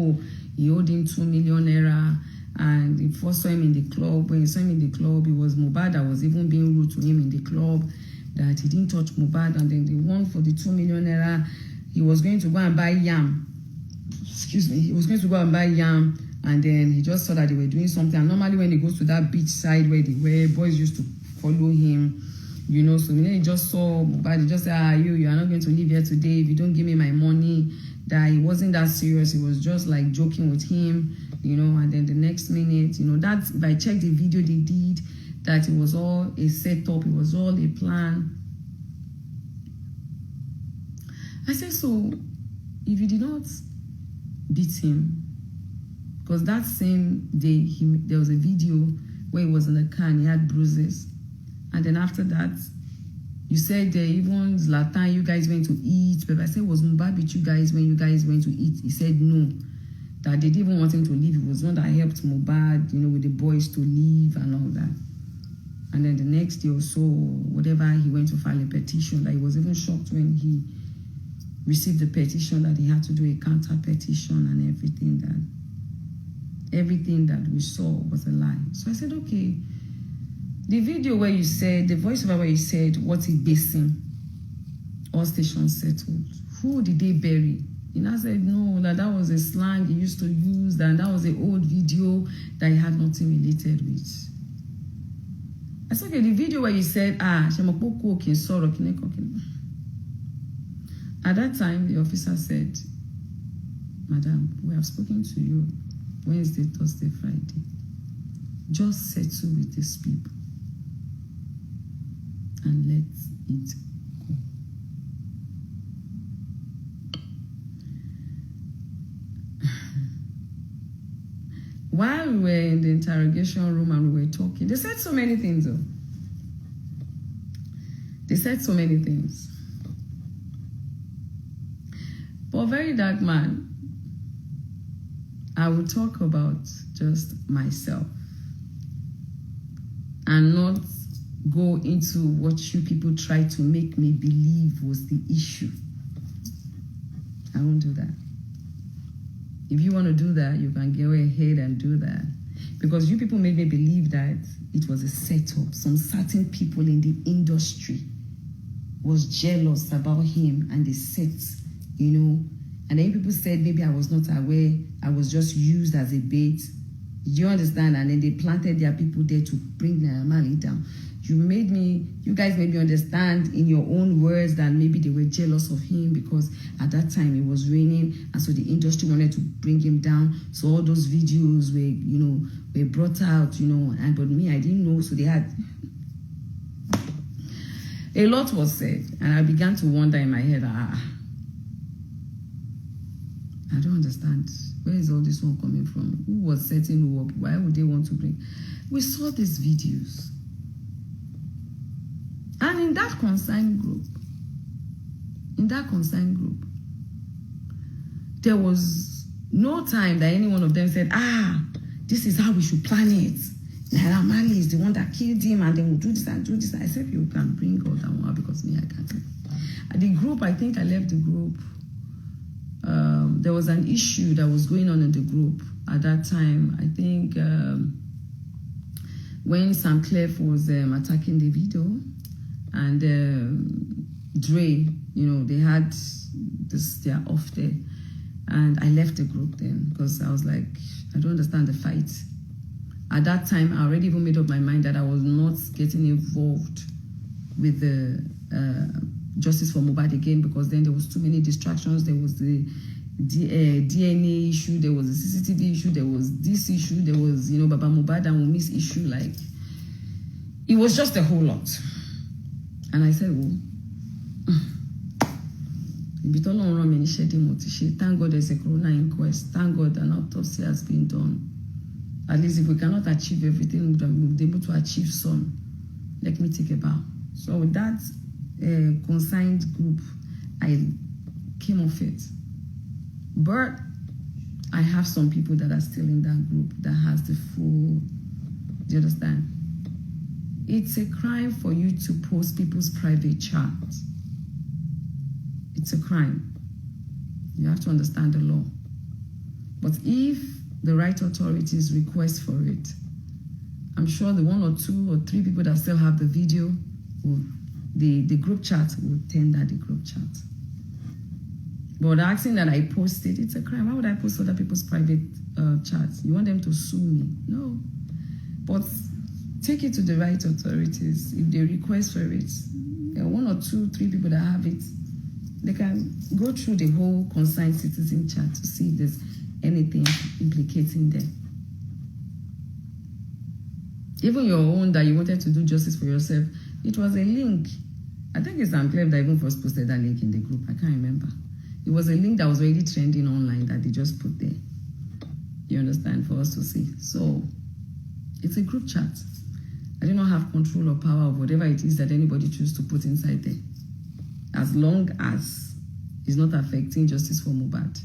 oh, he owed him 2 million naira. And he first saw him in the club. When he saw him in the club, it was Mohbad that was even being rude to him in the club, that he didn't touch Mohbad. And then the one for the 2 million naira, he was going to go and buy yam. Excuse me. He was going to go and buy yam. And then he just saw that they were doing something. And normally when he goes to that beach side where they were, boys used to follow him. You know, so when he just saw Mohbad, he just said, you are not going to live here today if you don't give me my money. That he wasn't that serious. He was just like joking with him, you know. And then the next minute, you know, that if I checked the video they did, that it was all a setup, it was all a plan. I said, so if you did not beat him, because that same day there was a video where he was in the car and he had bruises. And then after that, you said even Zlatan, you guys went to eat. But I said, was Mohbad with you guys when you guys went to eat? He said no, that they didn't even want him to leave. It was one that helped Mohbad, you know, with the boys to leave and all that. And then the next day or so, whatever, he went to file a petition. That he was even shocked when he received the petition that he had to do a counter petition and everything that we saw was a lie. So I said, okay. The video where you said, the voiceover where you said, what's he basing? All stations settled. Who did they bury? And I said, no, that was a slang he used to use, that was an old video that he had nothing related with. I said, okay, the video where you said, at that time, the officer said, Madam, we have spoken to you Wednesday, Thursday, Friday. Just settle with these people and let it go. While we were in the interrogation room and we were talking, they said so many things, though. They said so many things. But Verydarkman, I will talk about just myself and not go into what you people try to make me believe was the issue. I won't do that. If you want to do that, you can go ahead and do that. Because you people made me believe that it was a setup. Some certain people in the industry was jealous about him and they set, you know. And then people said maybe I was not aware. I was just used as a bait. You understand? And then they planted their people there to bring Naira Marley down. You guys made me understand in your own words that maybe they were jealous of him because at that time it was raining and so the industry wanted to bring him down. So all those videos were brought out, but me, I didn't know. So they had a lot was said, and I began to wonder in my head, I don't understand. Where is all this one coming from? Who was setting who up? Why would they want to bring? We saw these videos. And in that consigned group, there was no time that any one of them said, this is how we should plan it. Naira Marley is the one that killed him and then we'll do this and do this. I said, you can bring all that one because me, I can't. At the group, I think I left the group. There was an issue that was going on in the group at that time. I think when Sam Clef was attacking the video and Dre, they had their off there. And I left the group then because I was like, I don't understand the fight. At that time, I already even made up my mind that I was not getting involved with the Justice for Mohbad again because then there was too many distractions. There was the DNA issue, there was the CCTV issue, there was this issue, there was, Baba Mohbad and Wumi's issue. Like, it was just a whole lot. And I said, thank God there's a corona inquest. Thank God an autopsy has been done. At least if we cannot achieve everything, we'll be able to achieve some. Let me take a bow. So with that consigned group, I came off it. But I have some people that are still in that group that has the full, do you understand? It's a crime for you to post people's private chats. It's a crime. You have to understand the law. But if the right authorities request for it, I'm sure the 1 or 2 or 3 people that still have the video, the group chat will tender the group chat. But asking that I post it, it's a crime. Why would I post other people's private chats? You want them to sue me? No. But take it to the right authorities. If they request for it, there are 1 or 2, 3 people that have it, they can go through the whole concerned citizen chat to see if there's anything implicating them. Even your own that you wanted to do justice for yourself, it was a link. I think it's Unclave that even first posted that link in the group. I can't remember. It was a link that was already trending online that they just put there. You understand? For us to see. So, it's a group chat. I do not have control or power of whatever it is that anybody chooses to put inside there. As long as it's not affecting justice for Mohbad.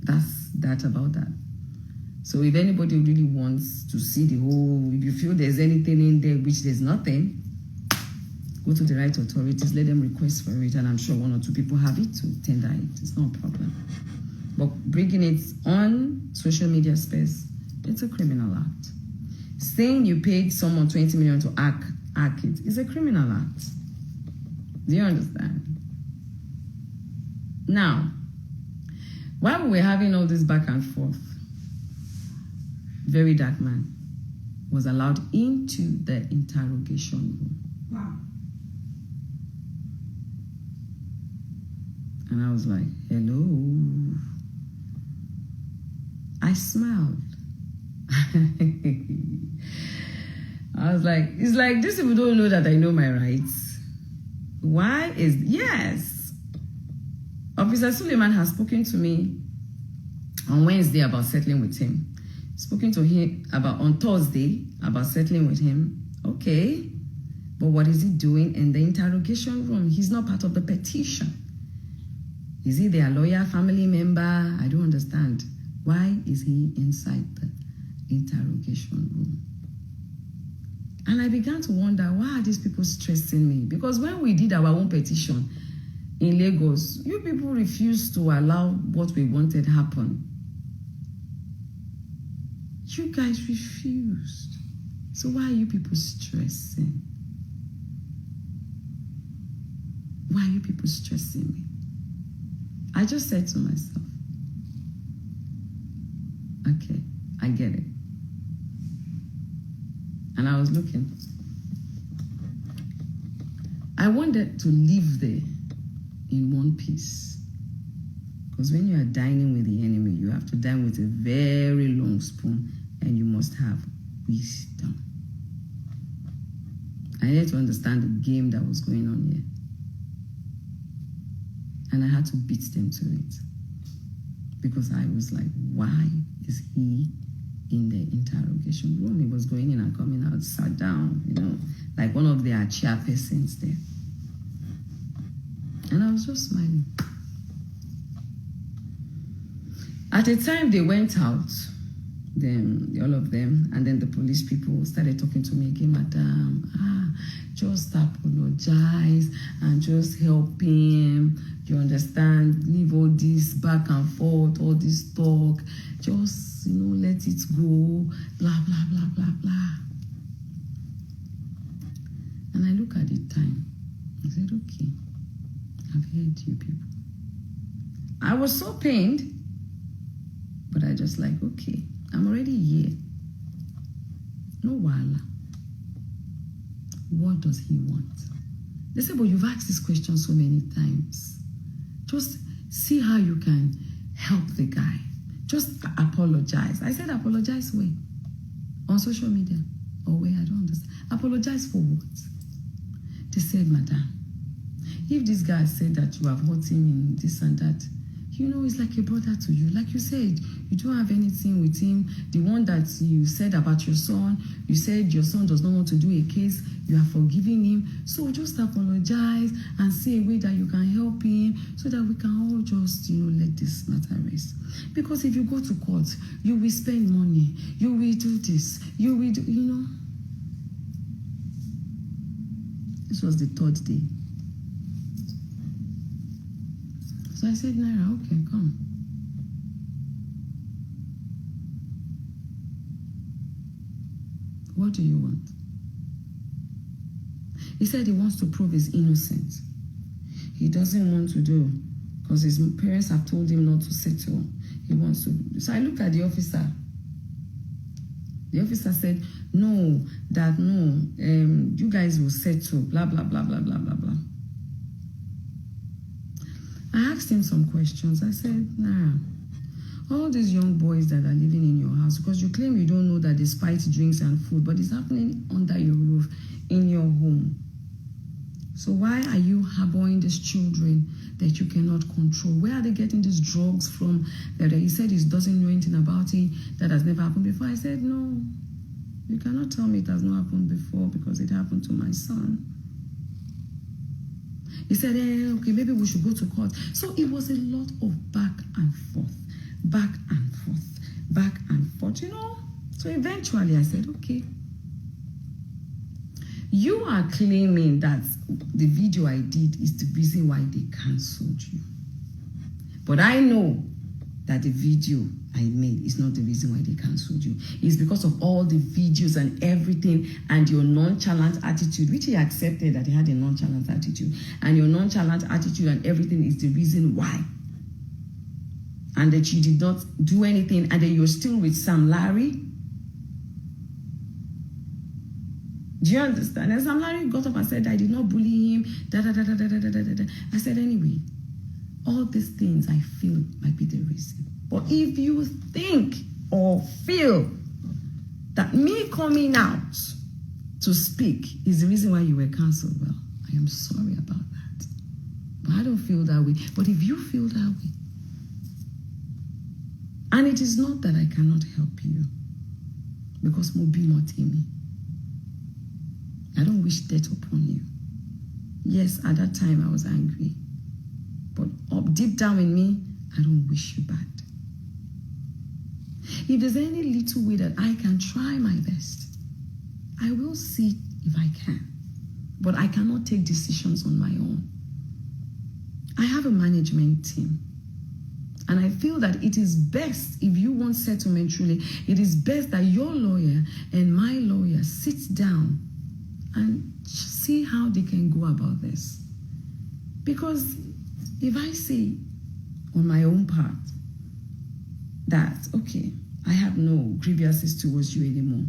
That's that about that. So if anybody really wants to see the whole, if you feel there's anything in there which there's nothing, go to the right authorities, let them request for it, and I'm sure 1 or 2 people have it to tender it. It's not a problem. But bringing it on social media space, it's a criminal act. Saying you paid someone 20 million to hack it is a criminal act. Do you understand? Now, while we were having all this back and forth, Verydarkman was allowed into the interrogation room. Wow. And I was like, hello. I smiled. I was like, it's like these people don't know that I know my rights. Why is, yes. Officer Suleiman has spoken to me on Wednesday about settling with him. Spoken to him about on Thursday about settling with him. Okay. But what is he doing in the interrogation room? He's not part of the petition. Is he their lawyer, family member? I don't understand. Why is he inside the interrogation room? And I began to wonder, why are these people stressing me? Because when we did our own petition in Lagos, you people refused to allow what we wanted happen. You guys refused. So why are you people stressing? Why are you people stressing me? I just said to myself, okay, I get it. And I was looking. I wanted to live there in one piece. Because when you are dining with the enemy, you have to dine with a very long spoon, and you must have wisdom. I had to understand the game that was going on here. And I had to beat them to it. Because I was like, why is he in the interrogation room? He was going in and coming out, sat down, you know, like one of their chairpersons there. And I was just smiling. At the time they went out, all of them, and then the police people started talking to me again, Madam, just apologize and just help him. You understand? Leave all this back and forth, all this talk. Just, you know, let it go. Blah, blah, blah, blah, blah. And I look at the time. I said, okay, I've heard you people. I was so pained, but I just like, okay, I'm already here. No wala. What does he want? They said, but you've asked this question so many times. Just see how you can help the guy. Just apologize. I said, apologize where? On social media? Or where? I don't understand. Apologize for what? They said, Madam, if this guy said that you have hurt him in this and that, you know, it's like a brother to you. Like you said, you don't have anything with him. The one that you said about your son, you said your son does not want to do a case, you are forgiving him. So just apologize and say a way that you can help him so that we can all just, you know, let this matter rest. Because if you go to court, you will spend money. You will do this. You will do, you know. This was the 3rd day. So I said, Naira, okay, come. What do you want? He said he wants to prove he's innocent. He doesn't want to do, because his parents have told him not to settle. He wants to. So I looked at the officer. The officer said, no, you guys will settle, blah, blah, blah, blah, blah, blah, blah. I asked him some questions. I said, nah, all these young boys that are living in your house, because you claim you don't know that despite drinks and food, but it's happening under your roof, in your home. So why are you harboring these children that you cannot control? Where are they getting these drugs from? That he said he doesn't know anything about it, that has never happened before. I said, no, you cannot tell me it has not happened before, because it happened to my son. He said, okay, maybe we should go to court. So it was a lot of back and forth, back and forth, back and forth, you know. So eventually I said, okay, you are claiming that the video I did is the reason why they cancelled you. But I know that the video I made is not the reason why they cancelled you. It's because of all the videos and everything and your nonchalant attitude, which he accepted that he had a nonchalant attitude. And your nonchalant attitude and everything is the reason why. And that you did not do anything, and then you're still with Sam Larry. Do you understand? And Sam Larry got up and said, I did not bully him. I said, anyway, all these things I feel might be the reason. But if you think or feel that me coming out to speak is the reason why you were cancelled, well, I am sorry about that. But I don't feel that way. But if you feel that way, and it is not that I cannot help you, because Mobi Motimi, I don't wish death upon you. Yes, at that time I was angry. But up deep down in me, I don't wish you bad. If there's any little way that I can try my best, I will see if I can. But I cannot take decisions on my own. I have a management team. And I feel that it is best, if you want settlement truly, it is best that your lawyer and my lawyer sit down and see how they can go about this. Because if I say on my own part that, okay, I have no grievances towards you anymore,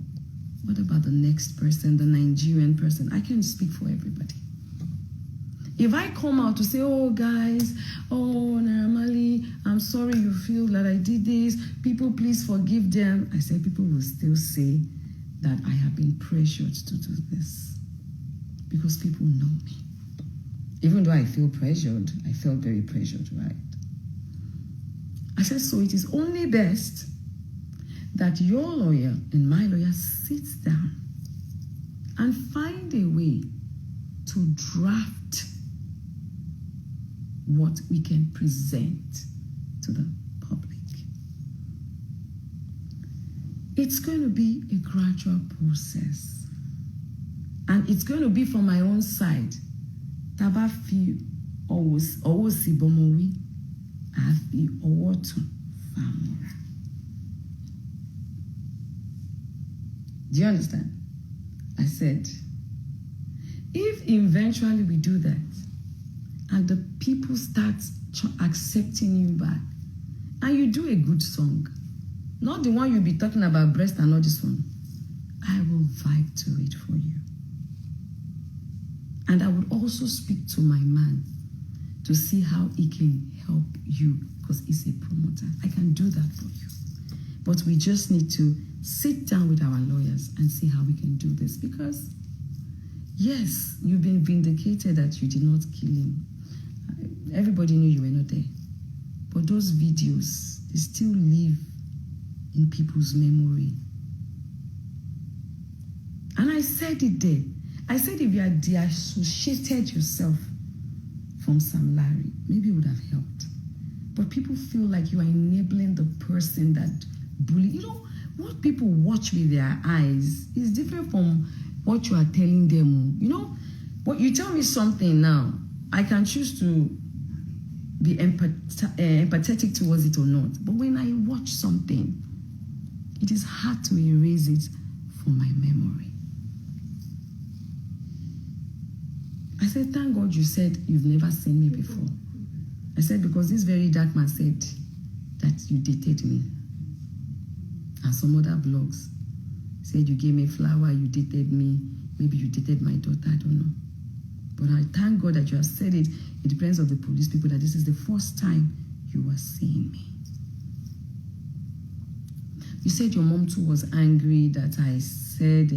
what about the next person, the Nigerian person? I can't speak for everybody. If I come out to say, oh guys, oh Naira Marley, I'm sorry you feel that I did this, people please forgive them, I say people will still say that I have been pressured to do this. Because people know me. Even though I feel pressured, I felt very pressured, right? I said, so it is only best that your lawyer and my lawyer sits down and find a way to draft what we can present to the public. It's going to be a gradual process. And it's going to be from my own side. Taba fi owo si bomowi, afi owo tun famora. Do you understand? I said, if eventually we do that, and the people start accepting you back, and you do a good song, not the one you'll be talking about breast and not this one, I will vibe to it for you. And I would also speak to my man to see how he can help you, because he's a promoter. I can do that for you. But we just need to sit down with our lawyers and see how we can do this. Because, yes, you've been vindicated that you did not kill him. Everybody knew you were not there. But those videos, they still live in people's memory. And I said it there. I said if you had deassociated yourself from Sam Larry, maybe it would have helped. But people feel like you are enabling the person that bully. You know, what people watch with their eyes is different from what you are telling them. You know, but you tell me something now, I can choose to be empathetic towards it or not. But when I watch something, it is hard to erase it for my memory. I said, thank God you said you've never seen me before. I said, because this very dark man said that you dated me. And some other blogs said you gave me flower, you dated me, maybe you dated my daughter, I don't know. But I thank God that you have said it. It depends on the police people that this is the first time you are seeing me. You said your mom too was angry that I said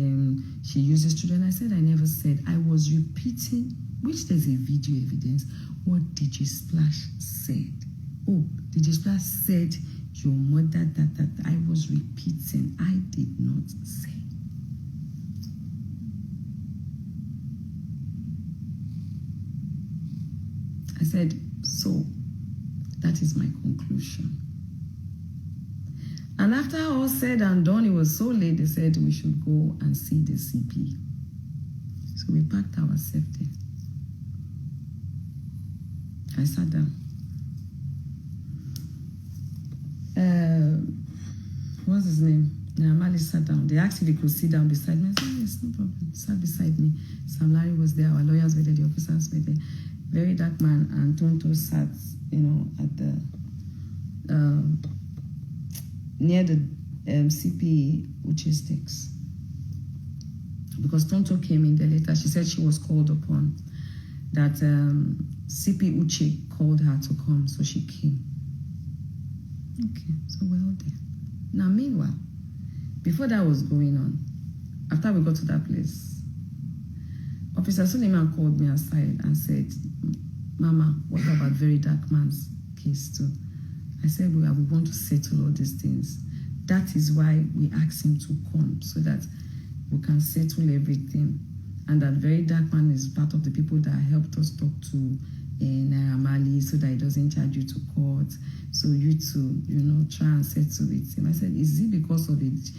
she uses children. I said I never said. I was repeating, which there's a video evidence, what DJ Splash said. Oh, DJ Splash said your mother that I was repeating. I did not say. I said, so that is my conclusion. And after all said and done, it was so late, they said we should go and see the CP. So we packed ourselves there. I sat down. What's his name? Naira Marley sat down. They asked if he could sit down beside me. I said, yes, no problem. He sat beside me. Sam Larry was there. Our lawyers were there. The officers were there. Verydarkman and Tonto sat, at the near the CP Uche sticks. Because Tonto came in there later. She said she was called upon. That CP Uche called her to come, so she came. Okay, so we're all there. Now, meanwhile, before that was going on, after we got to that place, Officer Suleiman called me aside and said, Mama, what about Verydarkman's case too? I said, we want to settle all these things. That is why we asked him to come, so that we can settle everything. And that Verydarkman is part of the people that helped us talk to Naira Marley so that he doesn't charge you to court. So you to, try and settle with him. I said, is it because of it?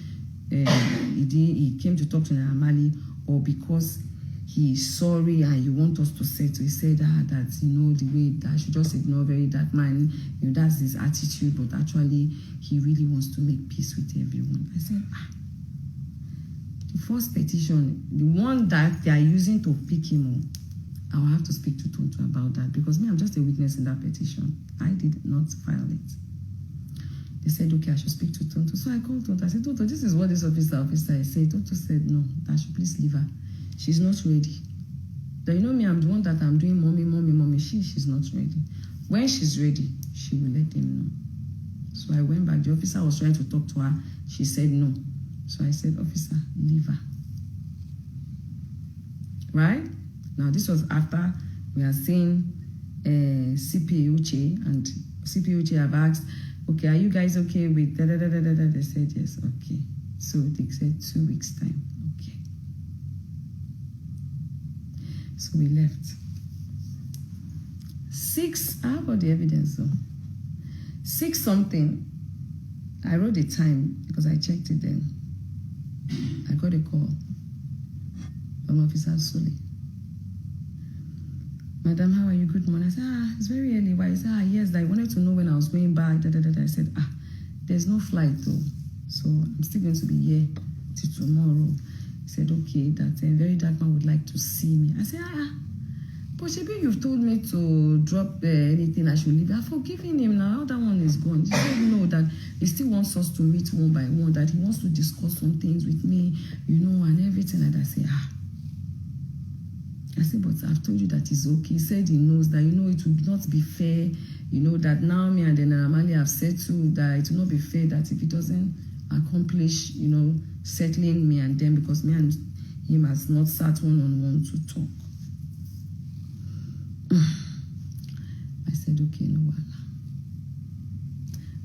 He came to talk to Naira Marley, or because he's sorry and you want us to settle? He said that the way that I should just ignore Verydarkman, that's his attitude, but actually he really wants to make peace with everyone. I said, the first petition, the one that they are using to pick him up, I will have to speak to Tonto about that, because me, I'm just a witness in that petition. I did not file it. They said, okay, I should speak to Tonto. So I called Tonto. I said, Tonto, this is what this officer is saying. Tonto said, no, I should please leave her. She's not ready. But me, I'm the one that I'm doing mommy. She's not ready. When she's ready, she will let them know. So I went back. The officer was trying to talk to her. She said no. So I said, officer, leave her. Right? Now, this was after we are seeing CP Uche, and CP Uche have asked, okay, are you guys okay with da-da-da-da-da-da? They said, yes, okay. So they said 2 weeks' time. Okay. So we left. 6, how about the evidence though? 6 something. I wrote the time because I checked it then. I got a call from Officer Sule. Madam, how are you? Good morning. I said, it's very early. Why? He said, yes, I wanted to know when I was going back. I said, there's no flight though. So I'm still going to be here till tomorrow. He said, okay, that Verydarkman would like to see me. I said, but maybe you've told me to drop anything I should leave. I've forgiven him now. That one is gone. He said, no, that he still wants us to meet one by one, that he wants to discuss some things with me, and everything. And I said, I said, but I've told you that it's okay. He said he knows that, it would not be fair, that now me and then Naira Marley have settled, that it will not be fair that if he doesn't accomplish, settling me and them, because me and him has not sat one-on-one to talk. I said, okay, no one.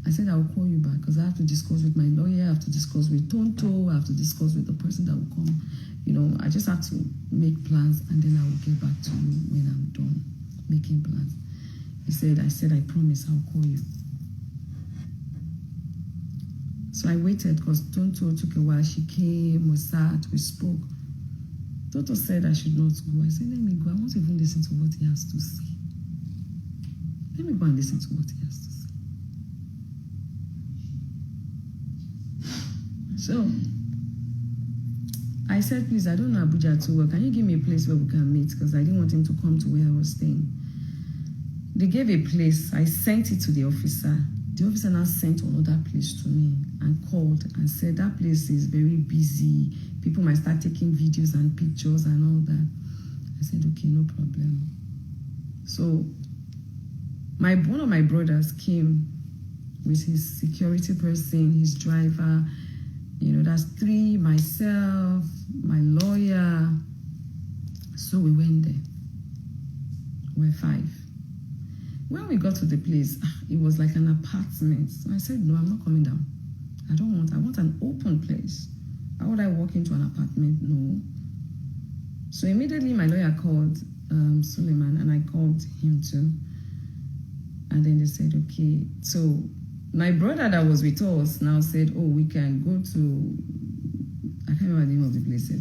I said, I'll call you back because I have to discuss with my lawyer, I have to discuss with Tonto, I have to discuss with the person that will come. I just have to make plans and then I will get back to you when I'm done making plans. I said, I promise I'll call you. So I waited because Tonto took a while. She came, we sat, we spoke. Tonto said I should not go. I said, let me go. I want to even listen to what he has to say. Let me go and listen to what he has to say. So, I said, please, I don't know Abuja too well. Can you give me a place where we can meet? Because I didn't want him to come to where I was staying. They gave a place. I sent it to the officer. The officer now sent another place to me and called and said, that place is very busy. People might start taking videos and pictures and all that. I said, okay, no problem. So one of my brothers came with his security person, his driver. You know, that's 3, myself, my lawyer. So we went there. We're 5. When we got to the place, it was like an apartment. So I said, no, I'm not coming down. I want an open place. How would I walk into an apartment? No. So immediately my lawyer called Suleiman, and I called him too. And then they said, okay. So my brother that was with us now said, oh, we can go to, I can't remember the name of the place.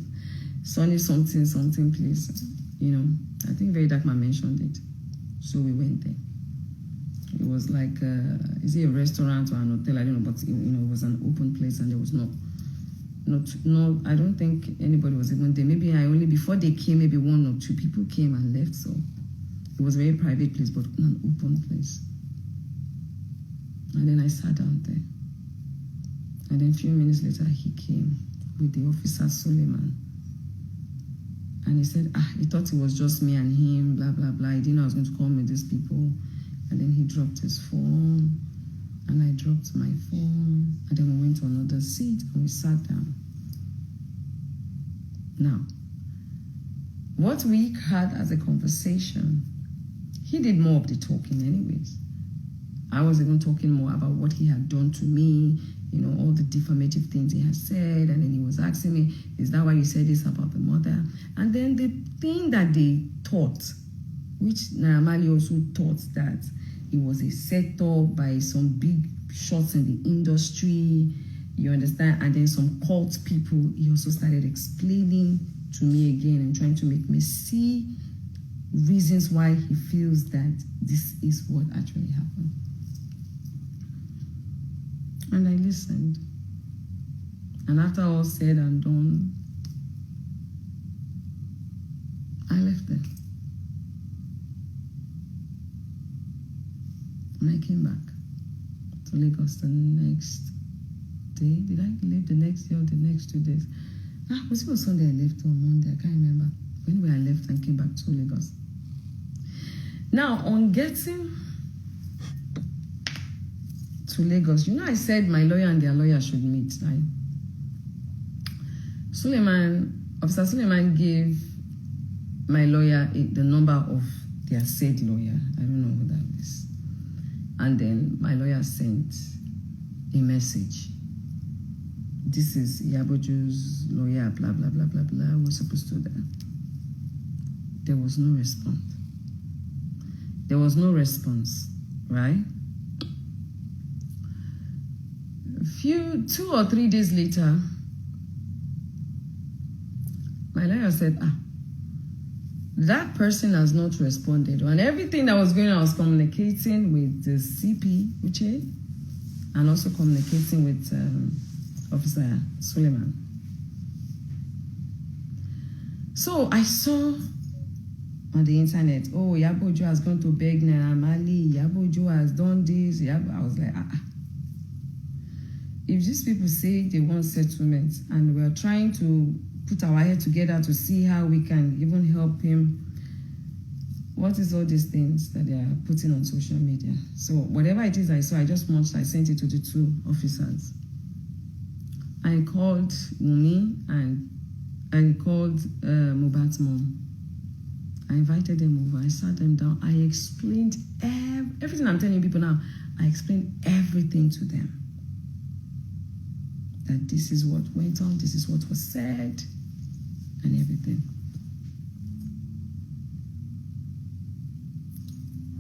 Sunny something place. You know, I think Verydarkman mentioned it. So we went there. It was like, is it a restaurant or an hotel? I don't know, but you know, it was an open place, and there was no, I don't think anybody was even there. Maybe before they came, maybe 1 or 2 people came and left. So it was a very private place, but an open place. And then I sat down there. And then a few minutes later, he came with the officer, Suleiman. And he said, he thought it was just me and him, blah, blah, blah. He didn't know I was going to come with these people. And then he dropped his phone, and I dropped my phone. And then we went to another seat, and we sat down. Now, what we had as a conversation, he did more of the talking anyways. I was even talking more about what he had done to me, you know, all the defamative things he had said. And then he was asking me, is that why you said this about the mother? And then the thing that they thought, which Naira Marley also thought, that it was a setup by some big shots in the industry, you understand? And then some cult people, he also started explaining to me again and trying to make me see reasons why he feels that this is what actually happened. And I listened. And after all said and done, I left there. And I came back to Lagos the next day. Did I leave the next day or the next 2 days? Was it Sunday I left or Monday? I can't remember. But anyway, I left and came back to Lagos. Now, on getting to Lagos, you know, I said my lawyer and their lawyer should meet, right? Officer Suleiman gave my lawyer the number of their said lawyer. I don't know who that is. And then my lawyer sent a message. This is Iyabo Ojo's lawyer, blah, blah, blah, blah, blah. We're supposed to do that. There was no response. There was no response, right? 2 or 3 days later, my lawyer said, that person has not responded. And everything that was going on, I was communicating with the CP, Uche, and also communicating with Officer Suleiman. So I saw on the internet, Iyabo Ojo has gone to beg Naira Marley, Iyabo Ojo has done this. I was like, If these people say they want settlement and we're trying to put our head together to see how we can even help him, what is all these things that they are putting on social media? So whatever it is I saw, I just munched, I sent it to the 2 officers. I called Wumi and I called Mohbad's mom. I invited them over. I sat them down. I explained everything I'm telling people now. I explained everything to them. That this is what went on, this is what was said, and everything.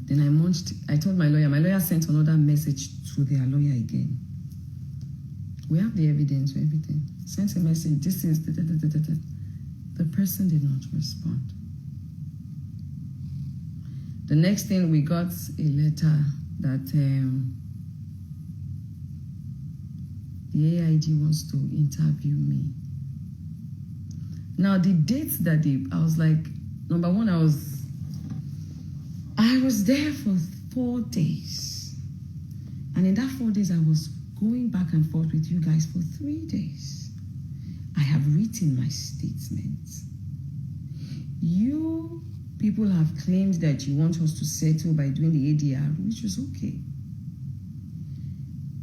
Then I told my lawyer sent another message to their lawyer again. We have the evidence for everything. Sent a message, this is the person did not respond. The next thing, we got a letter that the AIG wants to interview me. Now, the dates that I was like, number one, I was there for 4 days. And in that 4 days, I was going back and forth with you guys for 3 days. I have written my statements. You people have claimed that you want us to settle by doing the ADR, which is okay.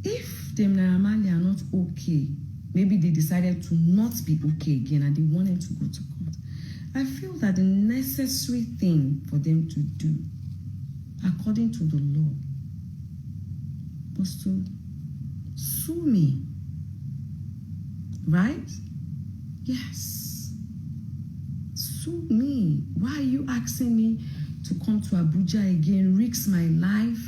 If the Naira Marley are not okay, maybe they decided to not be okay again and they wanted to go to court. I feel that the necessary thing for them to do, according to the law, was to sue me. Right? Yes. Sue me. Why are you asking me to come to Abuja again, risk my life,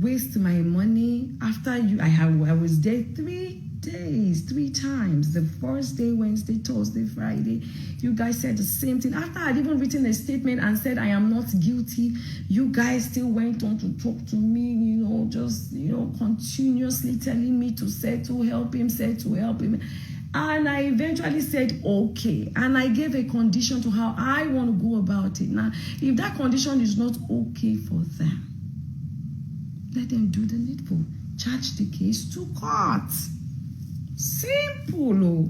waste my money? After I was there 3 days, 3 times. The first day, Wednesday, Thursday, Friday. You guys said the same thing. After I'd even written a statement and said I am not guilty, you guys still went on to talk to me, continuously telling me to settle, help him. And I eventually said, okay. And I gave a condition to how I want to go about it. Now, if that condition is not okay for them, let them do the needful. Charge the case to court. Simple. Oh.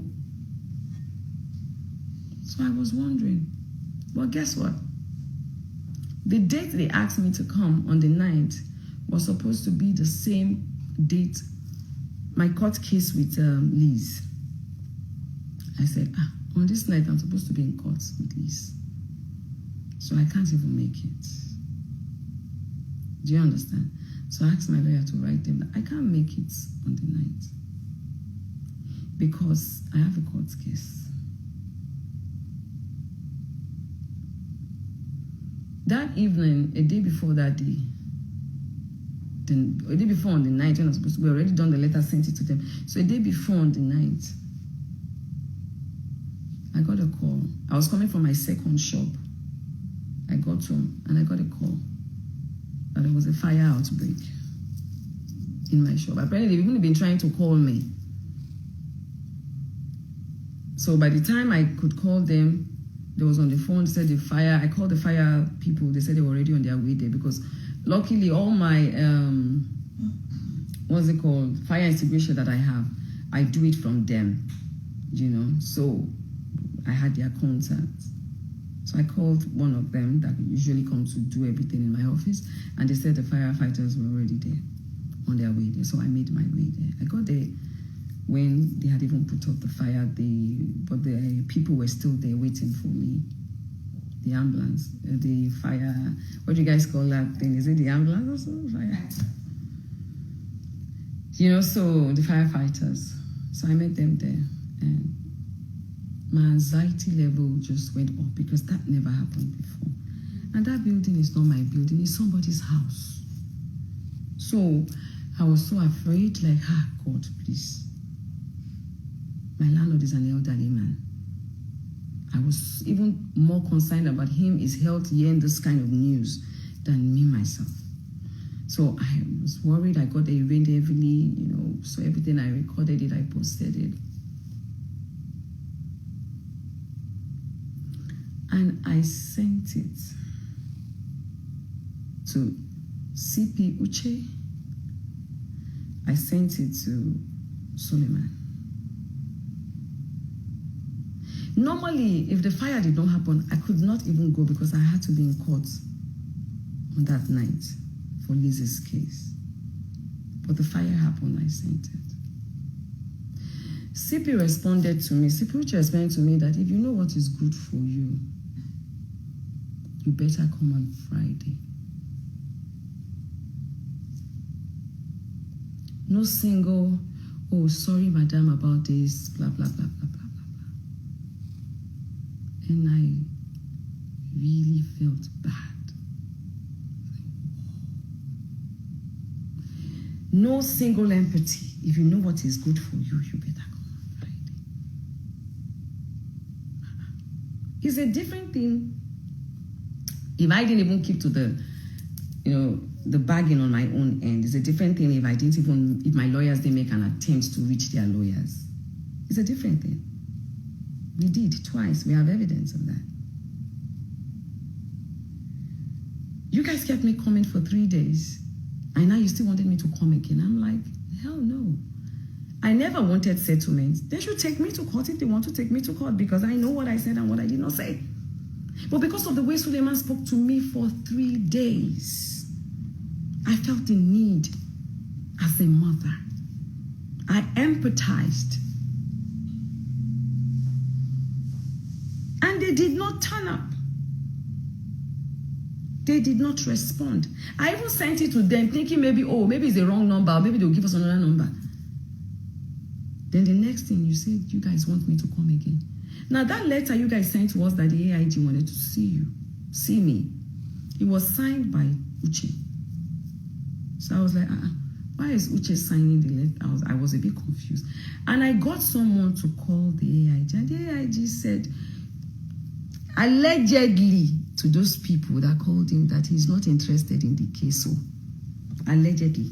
So I was wondering. Well, guess what? The date they asked me to come on the 9th was supposed to be the same date, my court case with Liz. I said, on this night, I'm supposed to be in court with Liz. So I can't even make it. Do you understand? So I asked my lawyer to write them that I can't make it on the 9th because I have a court case. That evening, a day before that day, a day before on the 9th, when I was supposed to, we already done the letter, sent it to them. So a day before on the 9th, I got a call. I was coming from my second shop. I got home and I got a call that there was a fire outbreak in my shop. Apparently, they've even been trying to call me. So by the time I could call them, they was on the phone, said the fire. I called the fire people. They said they were already on their way there because luckily all my, fire extinguisher that I have, I do it from them, So I had their contact. So I called one of them that usually comes to do everything in my office, and they said the firefighters were already there, on their way there. So I made my way there. I got there when they had even put up the fire, but the people were still there waiting for me. The ambulance, the fire, what do you guys call that thing? Is it the ambulance or so? Fire? So the firefighters. So I met them there, and my anxiety level just went up because that never happened before. And that building is not my building, it's somebody's house. So I was so afraid, like, God, please. My landlord is an elderly man. I was even more concerned about him, his health, hearing this kind of news than me, myself. So I was worried. I got the event heavily, so everything I recorded it, I posted it. And I sent it to CP Uche. I sent it to Suleiman. Normally, if the fire did not happen, I could not even go because I had to be in court on that night for Liz's case. But the fire happened, I sent it. CP responded to me. CP Uche responded to me that if you know what is good for you, you better come on Friday. No single, oh, sorry, madam, about this, blah, blah, blah, blah, blah, blah, blah. And I really felt bad. No single empathy. If you know what is good for you, you better come on Friday. It's a different thing. If I didn't even keep to the bargain on my own end, it's a different thing if my lawyers didn't make an attempt to reach their lawyers. It's a different thing. We did twice. We have evidence of that. You guys kept me coming for 3 days. And now you still wanted me to come again. I'm like, hell no. I never wanted settlement. They should take me to court if they want to take me to court, because I know what I said and what I did not say. But because of the way Suleiman spoke to me for 3 days, I felt the need as a mother. I empathized. And they did not turn up. They did not respond. I even sent it to them thinking maybe it's the wrong number, or maybe they'll give us another number. Then the next thing you said, you guys want me to come again. Now that letter you guys sent was that the AIG wanted to see me. It was signed by Uche. So I was like, why is Uche signing the letter? I was a bit confused. And I got someone to call the AIG. And the AIG said, allegedly, to those people that called him, that he's not interested in the case. So, allegedly.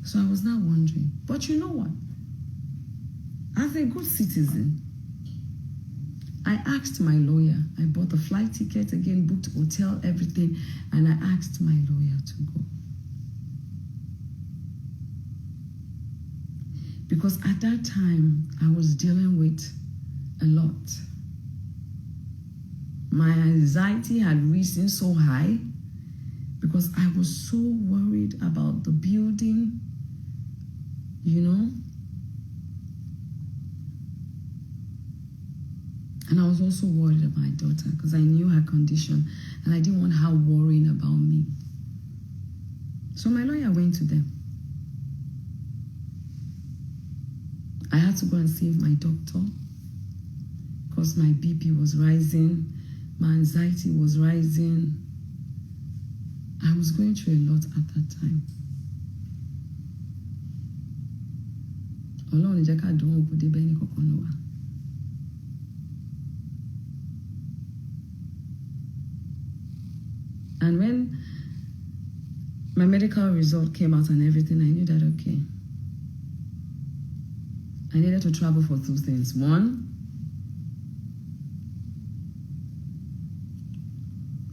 So I was now wondering. But you know what? As a good citizen, I asked my lawyer. I bought the flight ticket again, booked hotel, everything, and I asked my lawyer to go. Because at that time, I was dealing with a lot. My anxiety had risen so high because I was so worried about the building, you know. And I was also worried about my daughter because I knew her condition and I didn't want her worrying about me. So my lawyer went to them. I had to go and see my doctor because my BP was rising, my anxiety was rising. I was going through a lot at that time. And when my medical result came out and everything, I knew that, okay, I needed to travel for 2 things. One,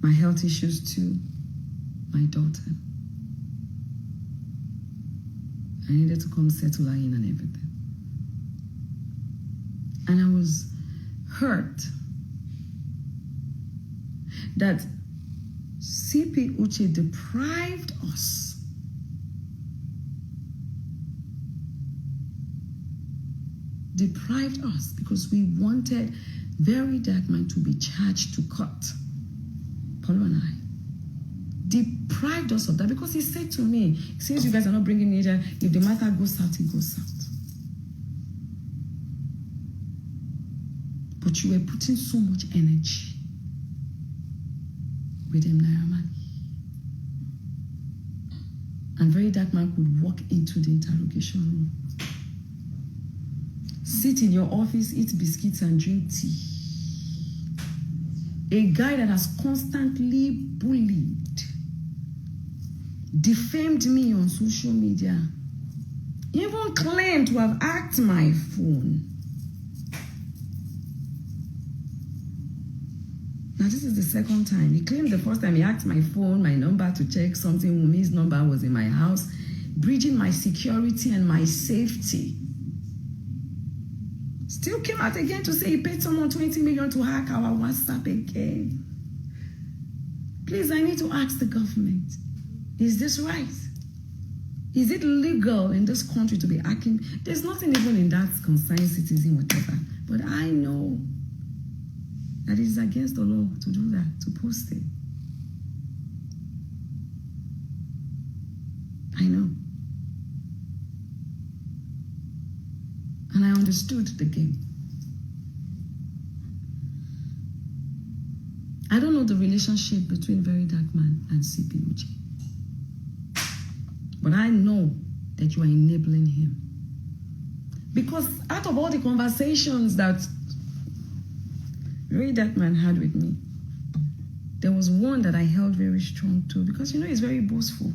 my health issues. 2, my daughter. I needed to come settle her in and everything. And I was hurt that CP Uche deprived us because we wanted Verydarkman to be charged to court. Paulo and I deprived us of that because he said to me, since you guys are not bringing it, if the matter goes out, it goes out. But you were putting so much energy with them, Naira Marley. And Verydarkman could walk into the interrogation room, sit in your office, eat biscuits and drink tea. A guy that has constantly bullied, defamed me on social media, even claimed to have hacked my phone. Now this is the second time. He claimed the first time he hacked my phone, my number to check something. Wumi's number was in my house, breaching my security and my safety. Still came out again to say he paid someone 20 million to hack our WhatsApp again. Please, I need to ask the government, is this right? Is it legal in this country to be hacking? There's nothing even in that concerned citizen, whatever. But I know that it is against the law to do that, to post it. I know. And I understood the game. I don't know the relationship between Verydarkman and CP Uche. But I know that you are enabling him. Because out of all the conversations that Verydarkman had with me, there was one that I held very strong to, because you know he's very boastful.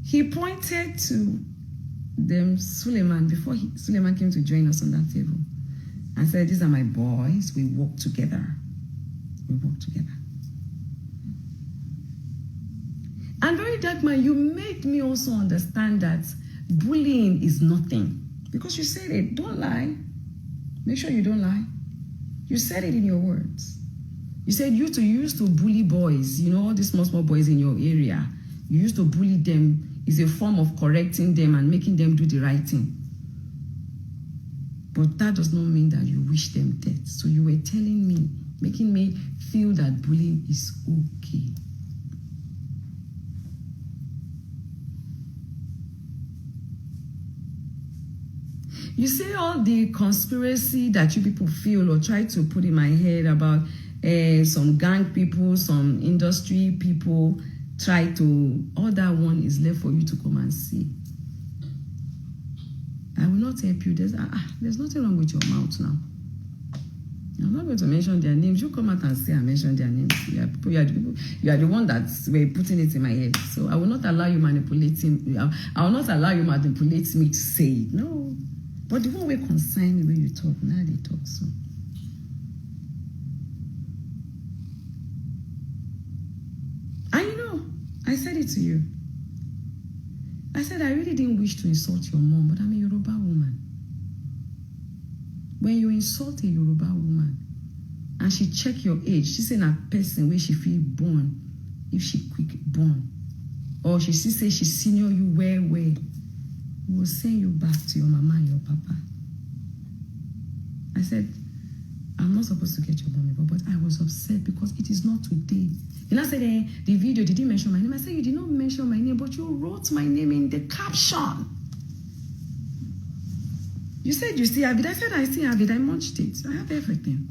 He pointed to them Suleiman, before Suleiman came to join us on that table, and said, these are my boys, we work together. We work together. And Verydarkman, you made me also understand that bullying is nothing. Because you said it, don't lie. Make sure you don't lie. You said it in your words. You said you used to bully boys, you know, all these small boys in your area. You used to bully them. Is a form of correcting them and making them do the right thing. But that does not mean that you wish them death. So you were telling me, making me feel that bullying is okay. You say all the conspiracy that you people feel or try to put in my head about some gang people, some industry people, try to, all that one is left for you to come and see. I will not help you. There's nothing wrong with your mouth now. I'm not going to mention their names. You come out and say I mention their names. You are the one that were putting it in my head. So I will not allow you manipulating. I will not allow you manipulate me to say it. No. But the one way concern me when you talk, now they talk so. I said it to you. I said, I really didn't wish to insult your mom, but I'm a Yoruba woman. When you insult a Yoruba woman, and she check your age, she say a person where she feel born, if she quick born, or she say she senior you where, we will send you back to your mama and your papa. I said, I'm not supposed to get your mommy, but I was upset because it is not today. And I said, the video, did you mention my name? I said, you did not mention my name, but you wrote my name in the caption. You said you still have it. I said, I still have it. I munched it. I have everything.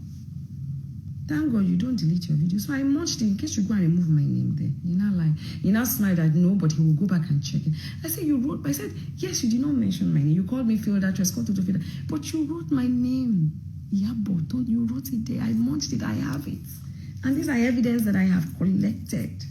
Thank God you don't delete your video. So I munched it in case you go and remove my name there. You now lie. You now smile that no, but he will go back and check it. I said, you wrote, I said, yes, you did not mention my name. You called me failed actress, called to failed, but you wrote my name. Iyabo, you wrote it there. I munched it. I have it. And these are evidence that I have collected.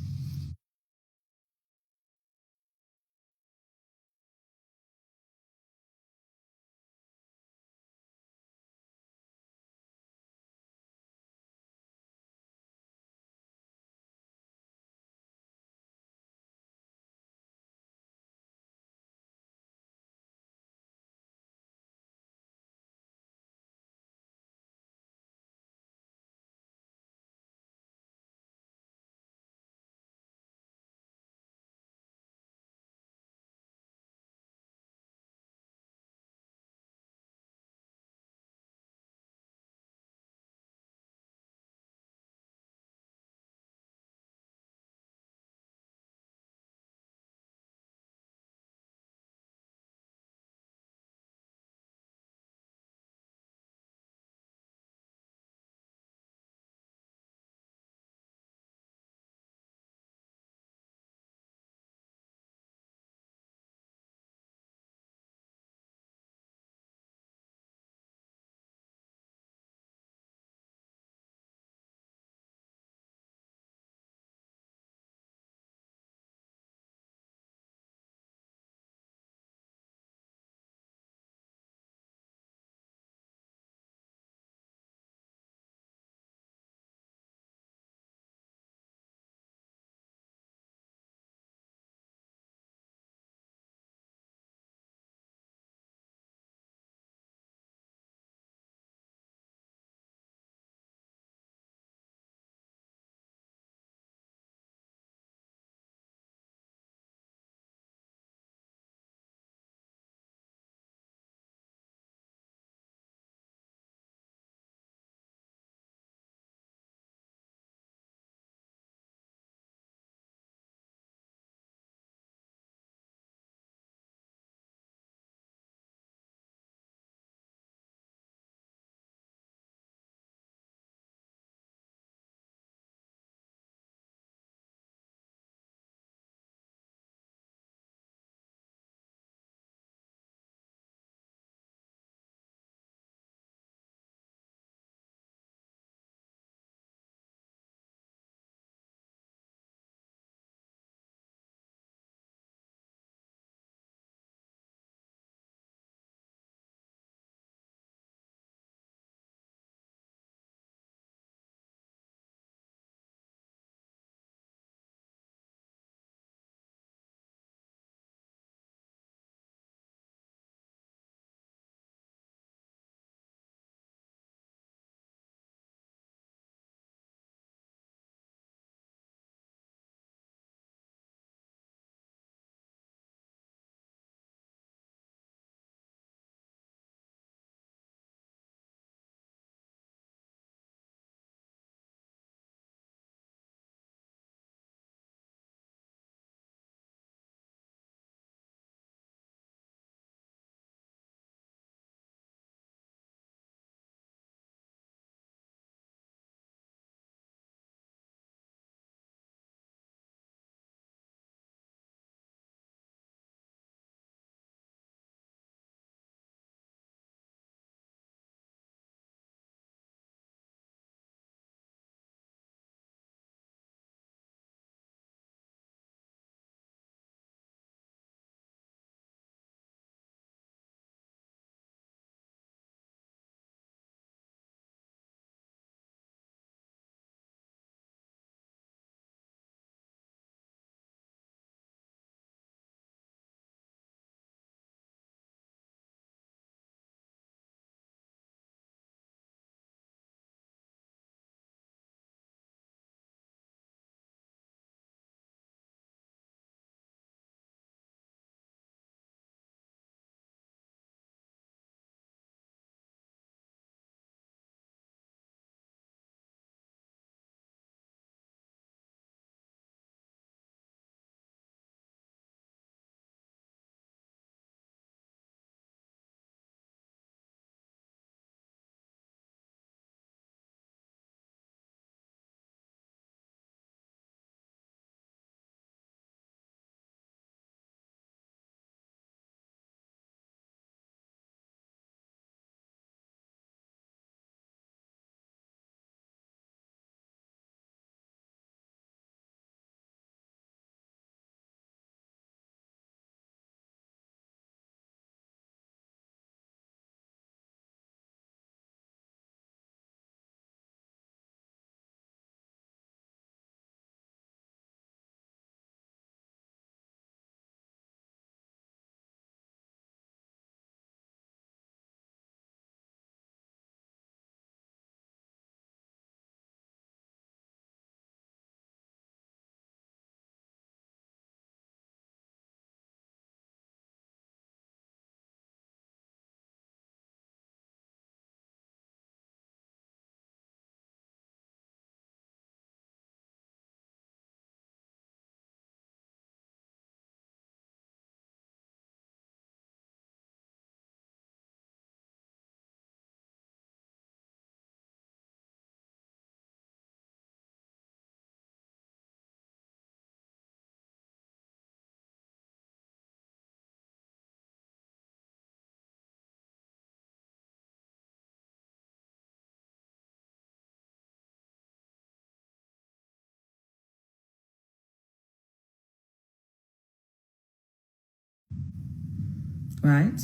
Right?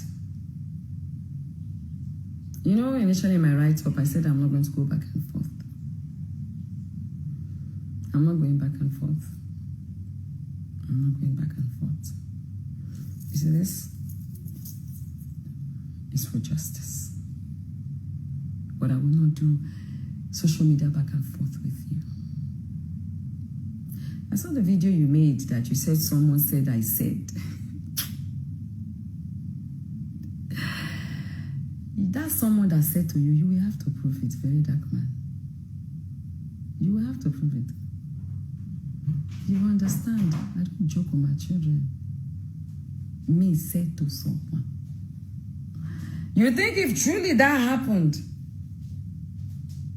You know, initially in my write-up, I said I'm not going to go back and forth. I'm not going back and forth. I'm not going back and forth. You see this? It's for justice. But I will not do social media back and forth with you. I saw the video you made that you said someone said I said. That's someone that said to you, you will have to prove it, Verydarkman. You will have to prove it. You understand? I don't joke with my children. Me said to someone. You think if truly that happened,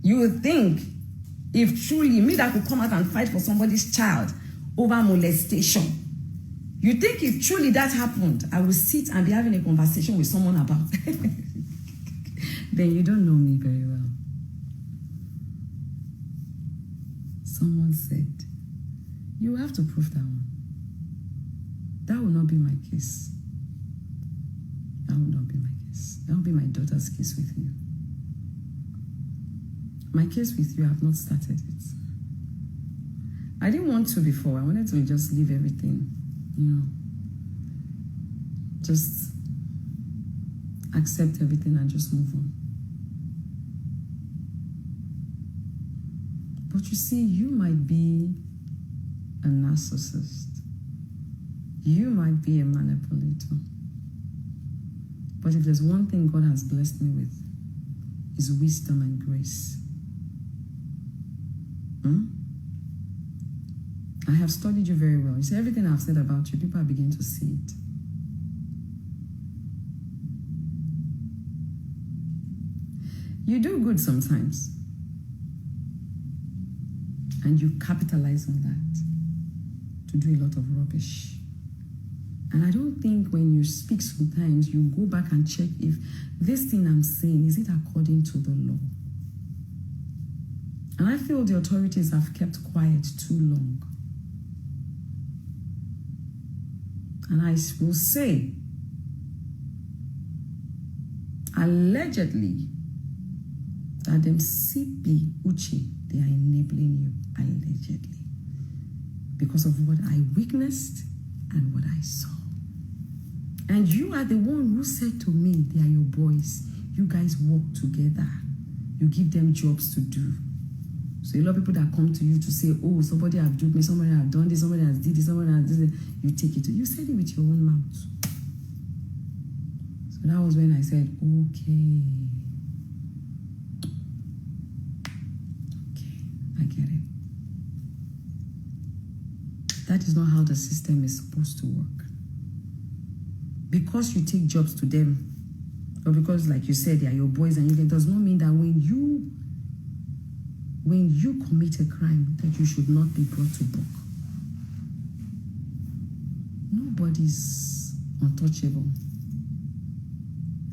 you would think if truly me that could come out and fight for somebody's child over molestation, you think if truly that happened, I would sit and be having a conversation with someone about then you don't know me very well. Someone said, you have to prove that one. That will not be my case. That will not be my case. That will be my daughter's case with you. My case with you, I have not started it. I didn't want to before. I wanted to just leave everything, you know. Just accept everything and just move on. But you see, you might be a narcissist. You might be a manipulator. But if there's one thing God has blessed me with, is wisdom and grace. I have studied you very well. You see, everything I've said about you, people are beginning to see it. You do good sometimes. And you capitalize on that to do a lot of rubbish. And I don't think when you speak sometimes, you go back and check if this thing I'm saying, is it according to the law? And I feel the authorities have kept quiet too long. And I will say, allegedly, that them CP Uchi, they are enabling you, allegedly, because of what I witnessed and what I saw. And you are the one who said to me, they are your boys. You guys work together. You give them jobs to do. So a lot of people that come to you to say, oh, somebody have duped me, somebody have done this, somebody has did this, somebody has did this, you take it. You said it with your own mouth. So that was when I said, okay. I get it. That is not how the system is supposed to work. Because you take jobs to them, or because, like you said, they are your boys, and it does not mean that when you commit a crime, that you should not be brought to book. Nobody's untouchable,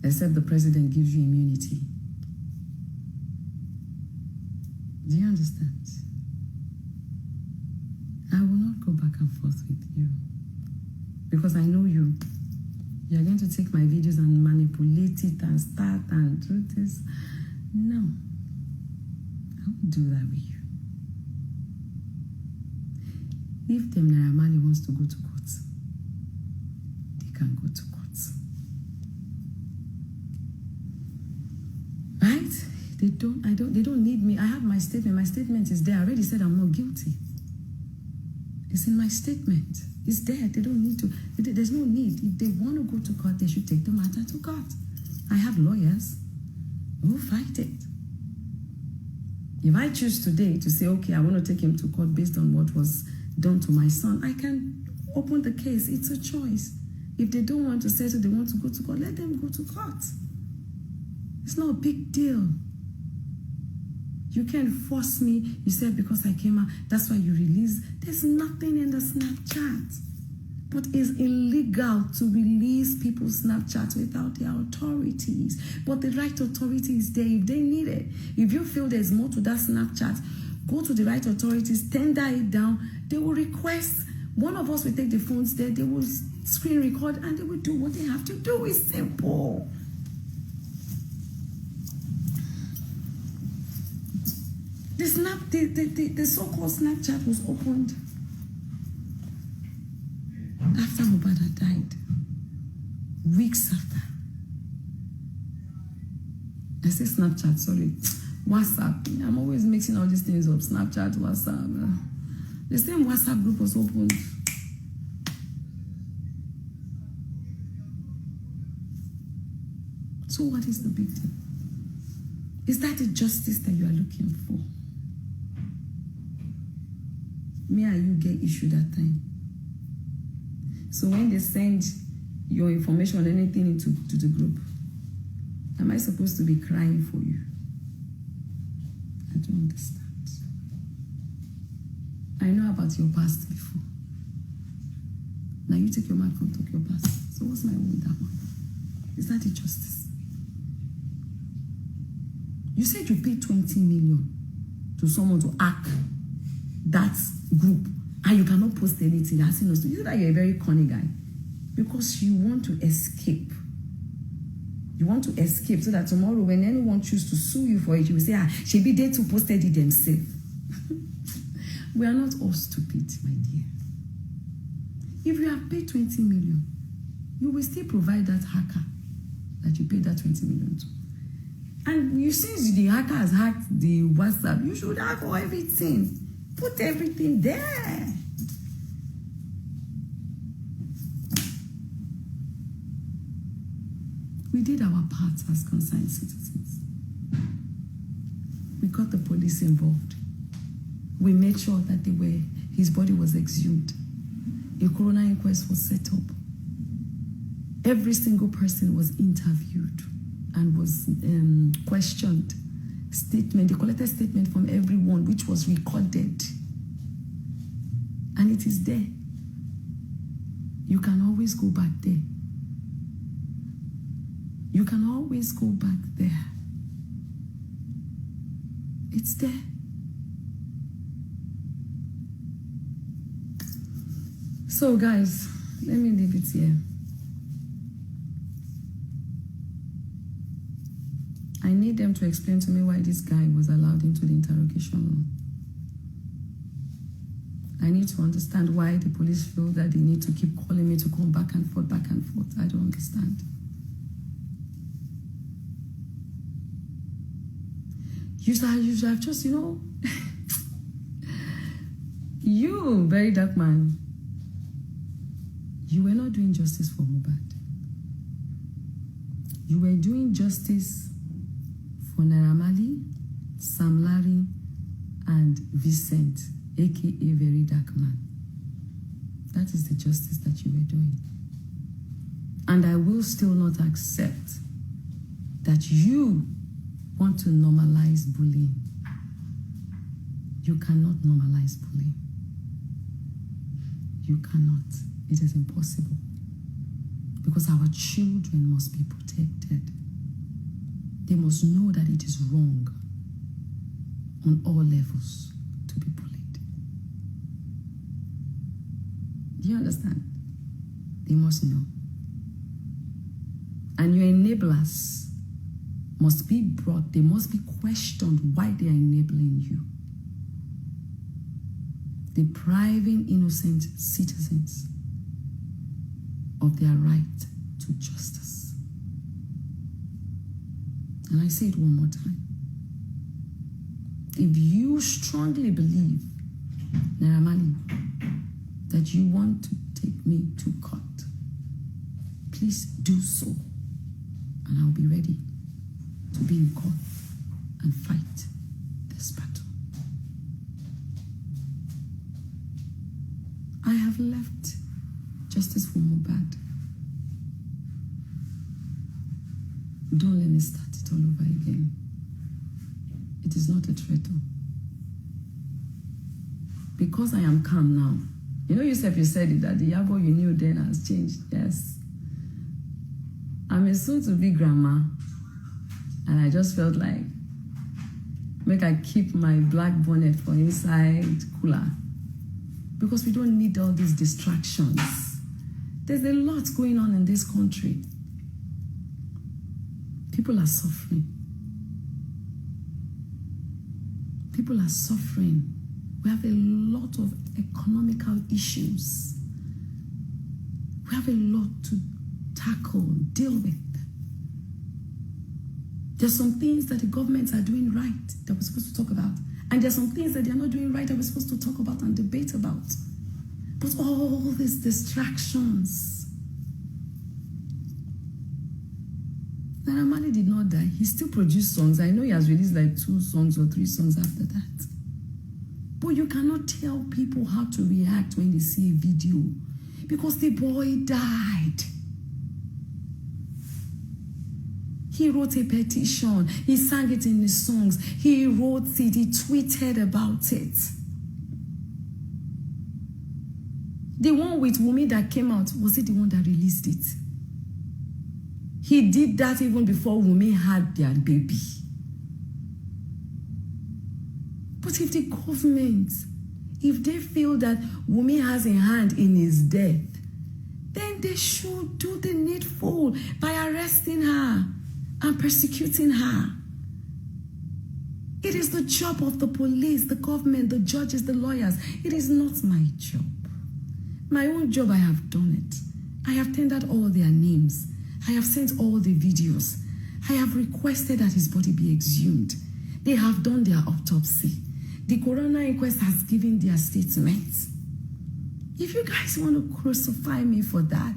except the president gives you immunity. Do you understand? I will not go back and forth with you. Because I know you. You're going to take my videos and manipulate it and start and do this. No. I won't do that with you. If them Naira Marley wants to go to court, they can go to court. Right? They don't need me. I have my statement. My statement is there. I already said I'm not guilty. It's in my statement. It's there. They don't need to. There's no need. If they want to go to court, they should take the matter to court. I have lawyers who will fight it. If I choose today to say, okay, I want to take him to court based on what was done to my son, I can open the case. It's a choice. If they don't want to settle, they want to go to court, let them go to court. It's not a big deal. You can't force me. You said because I came out, that's why you release. There's nothing in the Snapchat. But it's illegal to release people's Snapchats without their authorities. But the right authority is there if they need it. If you feel there's more to that Snapchat, go to the right authorities, tender it down. They will request One of us will take the phones there, they will screen record, and they will do what they have to do. It's simple. The so-called Snapchat was opened after Mohbad had died. Weeks after. I say Snapchat, sorry. WhatsApp. I'm always mixing all these things up. Snapchat, WhatsApp. The same WhatsApp group was opened. So what is the big deal? Is that the justice that you are looking for? Me and you get issued that time. So when they send your information or anything into the group, am I supposed to be crying for you? I don't understand. I know about your past before. Now you take your mouth, come talk your past. So what's my own with that one? Is that the justice? You said you paid 20 million to someone to hack that group, and you cannot post anything asking us to. You know that you're a very cunny guy. Because you want to escape. You want to escape so that tomorrow when anyone chooses to sue you for it, you will say, Shebi they too posted it themselves. We are not all stupid, my dear. If you have paid 20 million, you will still provide that hacker that you paid that 20 million to. And you, since the hacker has hacked the WhatsApp, you should have everything. Put everything there. We did our part as concerned citizens. We got the police involved. We made sure that his body was exhumed. A coroner inquest was set up. Every single person was interviewed and was questioned. They collected statement from everyone, which was recorded. And it is there. You can always go back there. You can always go back there. It's there. So guys, let me leave it here. I need them to explain to me why this guy was allowed into the interrogation room. I need to understand why the police feel that they need to keep calling me to come back and forth. I don't understand. You should have just, you, Verydarkman, you were not doing justice for Mohbad. You were doing justice for Naira Marley, Sam Larry, and Vincent, aka Verydarkman. That is the justice that you were doing. And I will still not accept that you want to normalize bullying. You cannot normalize bullying. You cannot. It is impossible. Because our children must be protected. They must know that it is wrong on all levels to be bullied. Do you understand? They must know. And your enablers must be brought, they must be questioned why they are enabling you. Depriving innocent citizens of their right to justice. And I say it one more time. If you strongly believe, Naira Marley, that you want to take me to court, please do so. And I'll be ready to be in court and fight this battle. I have left justice for Mohbad. Don't let me start it all over again. It is not a traitor. Because I am calm now. You know yourself, you said it, that the Iyabo you knew then has changed. Yes. I'm a soon-to-be grandma. And I just felt like, make I keep my black bonnet for inside cooler. because we don't need all these distractions. There's a lot going on in this country. People are suffering. People are suffering. We have a lot of economical issues. We have a lot to tackle, deal with. There's some things that the governments are doing right that we're supposed to talk about. And there's some things that they're not doing right that we're supposed to talk about and debate about. But all these distractions. Naira Marley did not die. He still produced songs. I know he has released like 2 songs or 3 songs after that. But you cannot tell people how to react when they see a video. Because the boy died. He wrote a petition. He sang it in his songs. He wrote it. He tweeted about it. The one with Wunmi that came out, was it the one that released it? He did that even before Wunmi had their baby. But if the government, if they feel that Wunmi has a hand in his death, then they should do the needful by arresting her and persecuting her. It is the job of the police, the government, the judges, the lawyers. It is not my job. My own job, I have done it. I have tendered all their names. I have sent all the videos. I have requested that his body be exhumed. They have done their autopsy. The coroner inquest has given their statements. If you guys want to crucify me for that,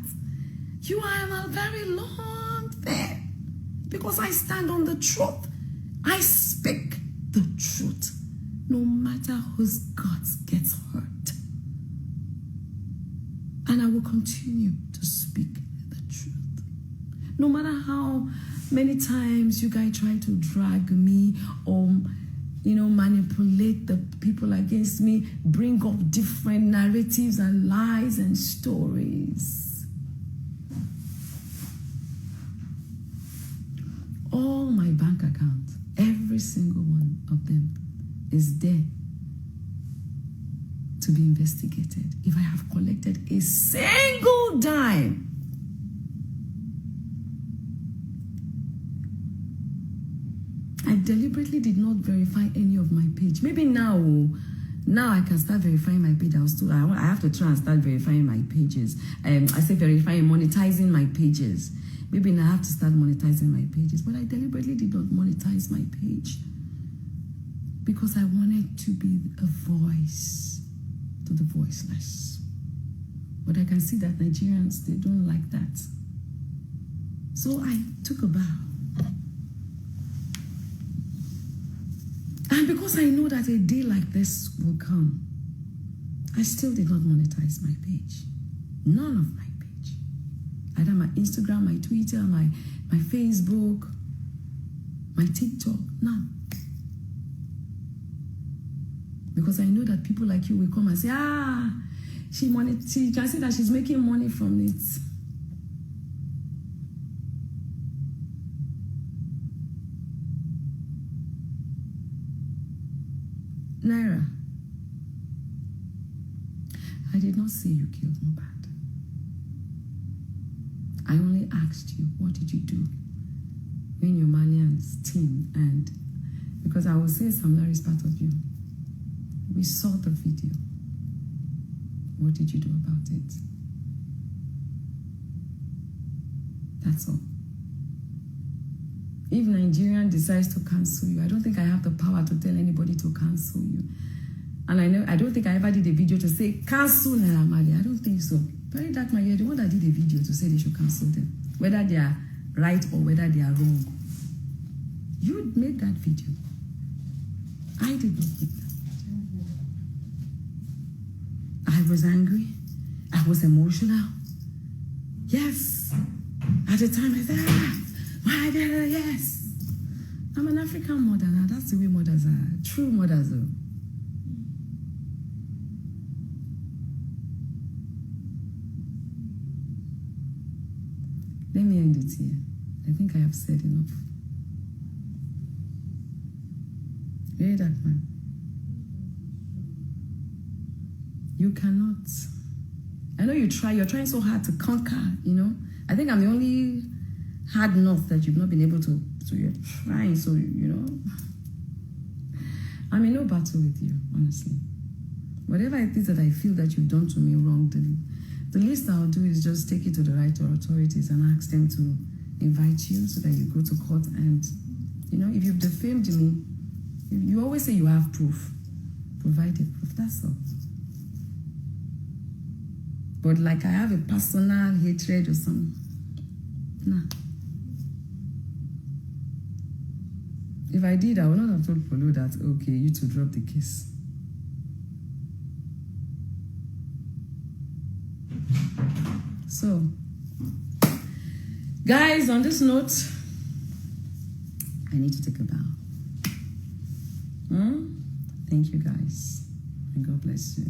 you are in a very long thing. Because I stand on the truth. I speak the truth. No matter whose guts gets hurt. And I will continue to speak the truth. No matter how many times you guys try to drag me or, manipulate the people against me, bring up different narratives and lies and stories. All my bank accounts, every single one of them, is there to be investigated. If I have collected a single dime, I deliberately did not verify any of my page. Maybe now I can start verifying my page. I have to try and start verifying my pages. I say verifying, monetizing my pages. Maybe now I have to start monetizing my pages. But I deliberately did not monetize my page because I wanted to be a voice to the voiceless. But I can see that Nigerians, they don't like that. So I took a bow. And because I know that a day like this will come, I still did not monetize my page. None of my page. Either my Instagram, my Twitter, my Facebook, my TikTok, none. Because I know that people like you will come and say, she can see that she's making money from it. Naira, I did not say you killed Mohbad. I only asked you, what did you do when your Malian's team, and because I will say Sam Larry is part of you, we saw the video. What did you do about it? That's all. If Nigerian decides to cancel you, I don't think I have the power to tell anybody to cancel you. And I don't think I ever did a video to say, cancel Naira Marley. I don't think so. Verydarkman, you're the one that did a video to say they should cancel them. Whether they are right or whether they are wrong. You made that video. I did not make that video. I was angry. I was emotional. Yes. At the time I said, why did I? Yes. I'm an African mother now. That's the way mothers are. True mothers are. Let me end it here. I think I have said enough. Verydarkman. You cannot. I know you try. You're trying so hard to conquer, you know. I think I'm the only hard north that you've not been able to. So you're trying, so, you know. I'm in no battle with you, honestly. Whatever it is that I feel that you've done to me wrong, the least I'll do is just take it to the right authorities and ask them to invite you so that you go to court. And, you know, if you've defamed me, you always say you have proof. Provide the proof, that's all. But like I have a personal hatred or something, nah. If I did, I would not have told Polo that, okay, you to drop the case. So, guys, on this note, I need to take a bow. Thank you, guys, and God bless you.